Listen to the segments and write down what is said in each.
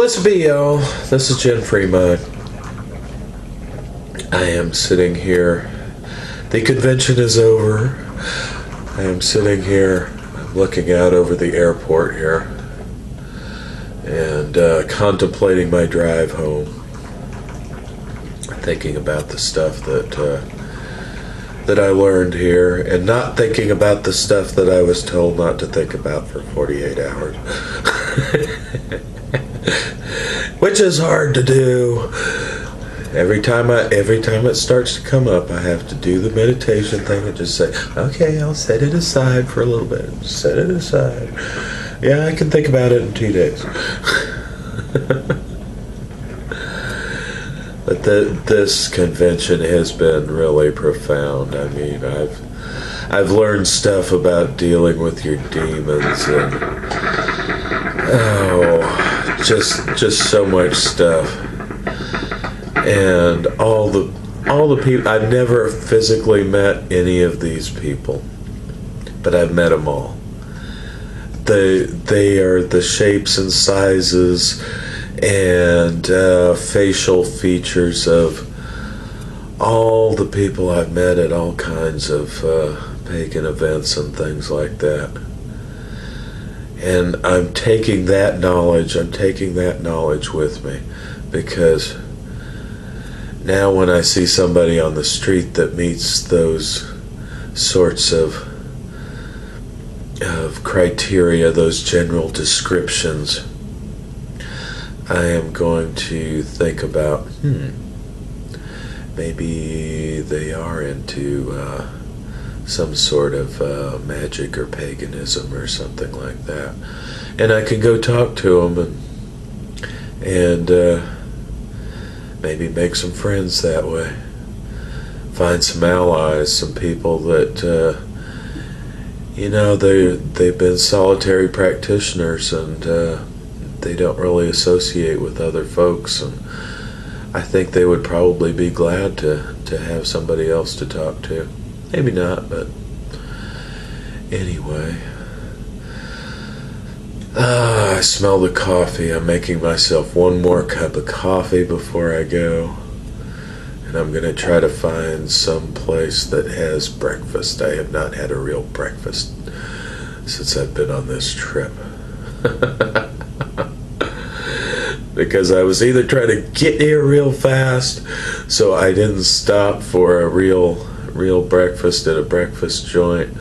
Blessed be y'all. This is Jen Fremont. I am sitting here. The convention is over. I am sitting here. I'm looking out over the airport here and contemplating my drive home. Thinking about the stuff that I learned here, and not thinking about the stuff that I was told not to think about for 48 hours. Which is hard to do. Every time it starts to come up, I have to do the meditation thing and just say, okay, I'll set it aside for a little bit. Set it aside. Yeah, I can think about it in 2 days. But this convention has been really profound. I mean, I've learned stuff about dealing with your demons and just so much stuff. And all the people, I've never physically met any of these people, but I've met them all. They are the shapes and sizes and facial features of all the people I've met at all kinds of pagan events and things like that. And I'm taking that knowledge with me, because now when I see somebody on the street that meets those sorts of criteria, those general descriptions, I am going to think about, maybe they are into some sort of magic or paganism or something like that. And I can go talk to them and maybe make some friends that way. Find some allies, some people that, they've been solitary practitioners and they don't really associate with other folks, and I think they would probably be glad to have somebody else to talk to. Maybe not, but anyway. I smell the coffee. I'm making myself one more cup of coffee before I go, and I'm going to try to find some place that has breakfast. I have not had a real breakfast since I've been on this trip. Because I was either trying to get here real fast, so I didn't stop for a real breakfast at a breakfast joint,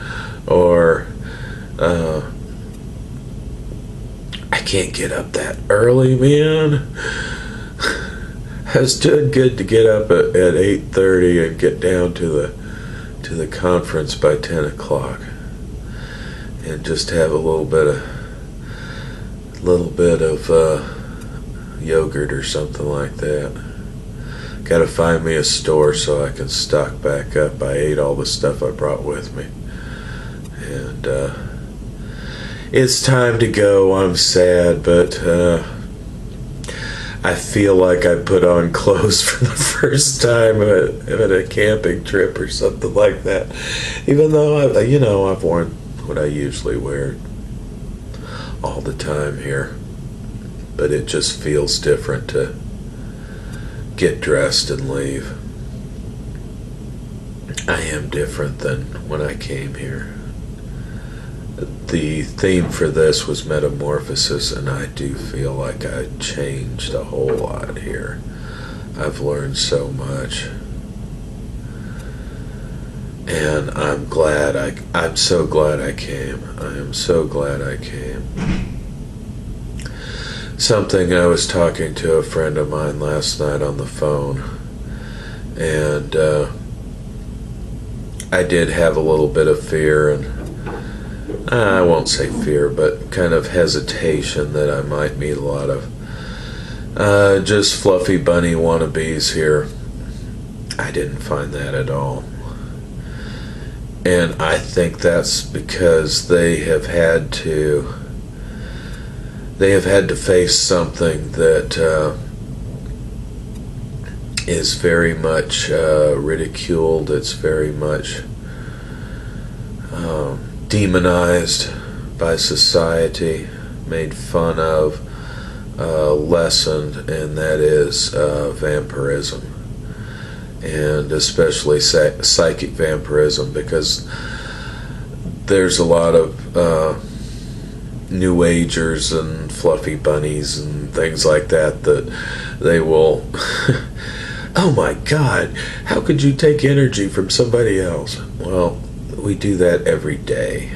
or I can't get up that early, man. I was doing good to get up at 8:30 and get down to the conference by 10 o'clock, and just have a little bit of yogurt or something like that. Gotta find me a store so I can stock back up. I ate all the stuff I brought with me, and it's time to go. I'm sad, but I feel like I put on clothes for the first time at a camping trip or something like that, even though I've worn what I usually wear all the time here. But it just feels different to get dressed and leave. I am different than when I came here. The theme for this was metamorphosis, and I do feel like I changed a whole lot here. I've learned so much. And I'm so glad I came. I am so glad I came. Something I was talking to a friend of mine last night on the phone, and I did have a little bit of fear, and I won't say fear, but kind of hesitation that I might meet a lot of just fluffy bunny wannabes here. I didn't find that at all. And I think that's because they have had to face something that is very much ridiculed. It's very much demonized by society, made fun of. lessened, and that is vampirism, and especially psychic vampirism, because there's a lot of New Agers and fluffy bunnies and things like that they will. Oh my God, how could you take energy from somebody else? Well, we do that every day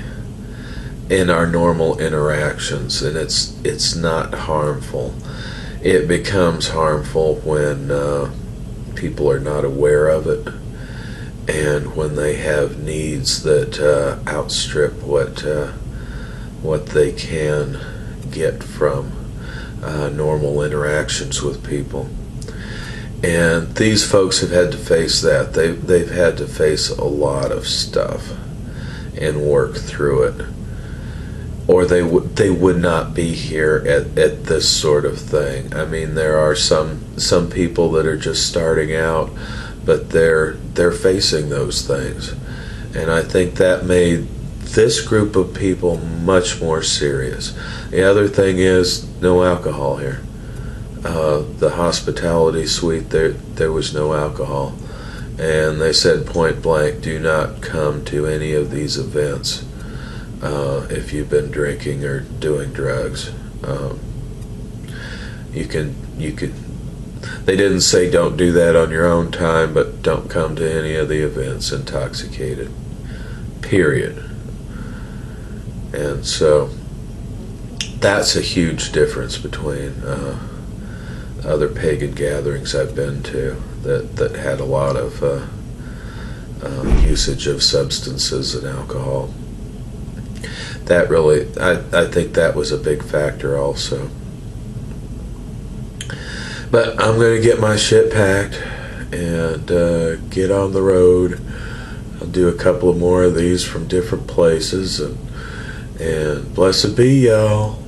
in our normal interactions, and it's not harmful. It becomes harmful when people are not aware of it, and when they have needs that outstrip what they can get from normal interactions with people. And these folks have had to face that. They've had to face a lot of stuff and work through it, or they would not be here at this sort of thing. I mean, there are some people that are just starting out, but they're facing those things, and I think that made this group of people much more serious. The other thing is no alcohol here. The hospitality suite, there was no alcohol, and they said point blank, do not come to any of these events if you've been drinking or doing drugs. You can. They didn't say don't do that on your own time, but don't come to any of the events intoxicated. Period. And so that's a huge difference between other pagan gatherings I've been to that had a lot of usage of substances and alcohol. That really, I think that was a big factor also. But I'm going to get my shit packed and get on the road. I'll do a couple of more of these from different places, and blessed be y'all.